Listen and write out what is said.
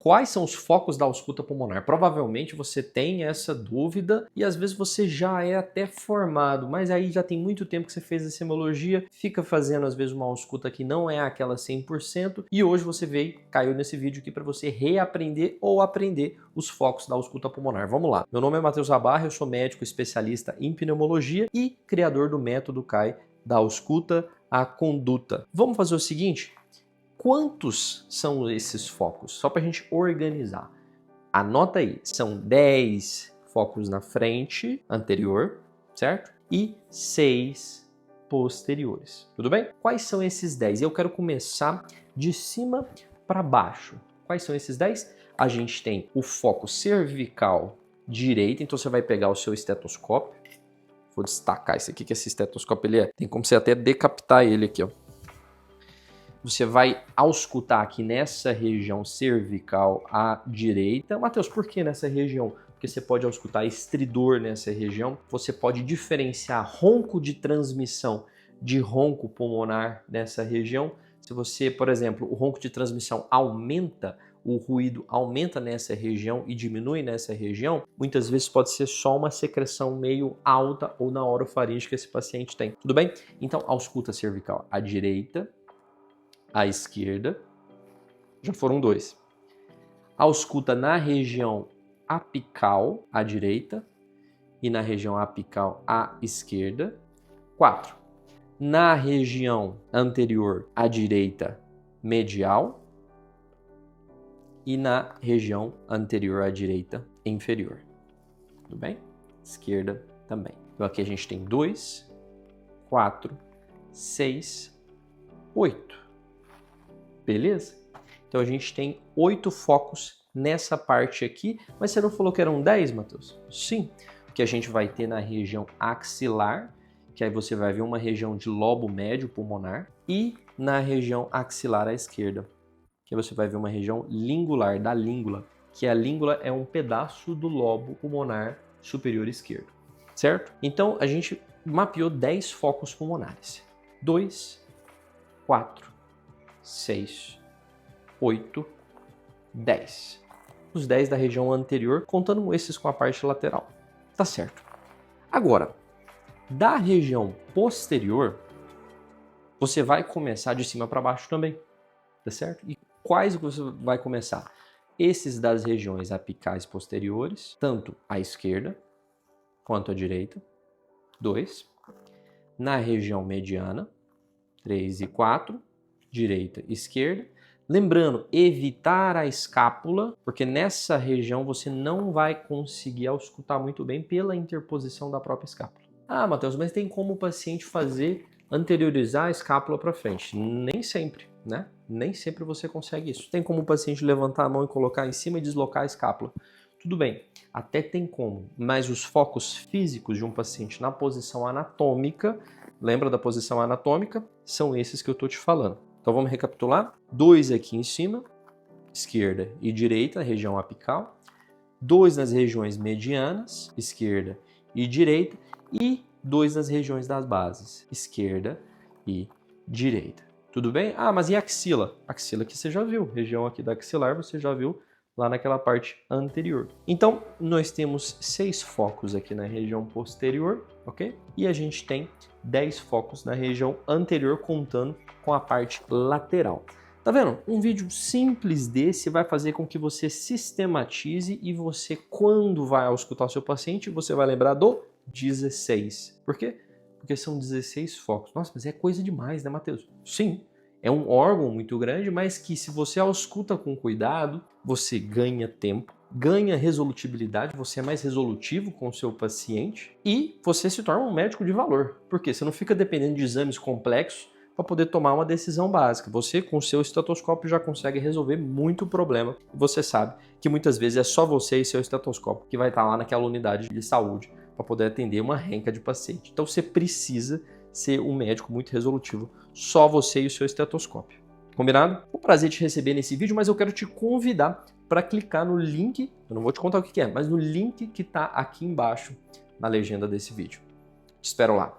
Quais são os focos da ausculta pulmonar? Provavelmente você tem essa dúvida e às vezes você já é até formado, mas aí já tem muito tempo que você fez essa hemologia, fica fazendo às vezes uma ausculta que não é aquela 100% e hoje você caiu nesse vídeo aqui para você reaprender ou aprender os focos da ausculta pulmonar. Vamos lá. Meu nome é Matheus Abarra, eu sou médico especialista em pneumologia e criador do método CAI da ausculta à conduta. Vamos fazer o seguinte? Quantos são esses focos? Só para a gente organizar. Anota aí, são 10 focos na frente, anterior, certo? E 6 posteriores, tudo bem? Quais são esses 10? Eu quero começar de cima para baixo. Quais são esses 10? A gente tem o foco cervical direito, então você vai pegar o seu estetoscópio. Vou destacar isso aqui, que esse estetoscópio tem como você até decapitar ele aqui, ó. Você vai auscultar aqui nessa região cervical à direita. Matheus, por que nessa região? Porque você pode auscultar estridor nessa região. Você pode diferenciar ronco de transmissão de ronco pulmonar nessa região. Se você, por exemplo, o ronco de transmissão aumenta, o ruído aumenta nessa região e diminui nessa região, muitas vezes pode ser só uma secreção meio alta ou na orofaringe que esse paciente tem. Tudo bem? Então, ausculta cervical à direita, à esquerda, já foram 2. Ausculta na região apical à direita e na região apical à esquerda. 4. Na região anterior à direita medial e na região anterior à direita inferior. Tudo bem? Esquerda também. Então aqui a gente tem 2, 4, 6, 8. Beleza? Então a gente tem 8 focos nessa parte aqui, mas você não falou que eram 10, Matheus? Sim, porque a gente vai ter na região axilar, que aí você vai ver uma região de lobo médio pulmonar, e na região axilar à esquerda, que aí você vai ver uma região lingular, da língula, que a língula é um pedaço do lobo pulmonar superior esquerdo, certo? Então a gente mapeou 10 focos pulmonares. 2, 4, 6, 8, 10. Os 10 da região anterior, contando esses com a parte lateral. Tá certo. Agora, da região posterior, você vai começar de cima para baixo também. Tá certo? E quais você vai começar? Esses das regiões apicais posteriores, tanto à esquerda quanto à direita. 2. Na região mediana, 3 e 4. Direita e esquerda. Lembrando, evitar a escápula, porque nessa região você não vai conseguir auscultar muito bem pela interposição da própria escápula. Ah, Matheus, mas tem como o paciente anteriorizar a escápula para frente? Nem sempre, né? Nem sempre você consegue isso. Tem como o paciente levantar a mão e colocar em cima e deslocar a escápula? Tudo bem, até tem como, mas os focos físicos de um paciente na posição anatômica, lembra da posição anatômica? São esses que eu estou te falando. Então vamos recapitular. 2 aqui em cima, esquerda e direita, região apical. 2 nas regiões medianas, esquerda e direita. E 2 nas regiões das bases, esquerda e direita. Tudo bem? Ah, mas e a axila? Axila que você já viu. Região aqui da axilar você já viu lá naquela parte anterior. Então, nós temos 6 focos aqui na região posterior, ok? E a gente tem 10 focos na região anterior, contando com a parte lateral. Tá vendo? Um vídeo simples desse vai fazer com que você sistematize e você, quando vai auscultar o seu paciente, você vai lembrar do 16. Por quê? Porque são 16 focos. Nossa, mas é coisa demais, né, Matheus? Sim. É um órgão muito grande, mas que se você ausculta com cuidado, você ganha tempo, ganha resolutibilidade, você é mais resolutivo com o seu paciente e você se torna um médico de valor. Por quê? Você não fica dependendo de exames complexos para poder tomar uma decisão básica. Você, com o seu estetoscópio, já consegue resolver muito problema. E você sabe que muitas vezes é só você e seu estetoscópio que vai estar lá naquela unidade de saúde para poder atender uma renca de paciente. Então você precisa ser um médico muito resolutivo, só você e o seu estetoscópio. Combinado? Um prazer te receber nesse vídeo, mas eu quero te convidar para clicar no link, eu não vou te contar o que é, mas no link que está aqui embaixo na legenda desse vídeo. Te espero lá.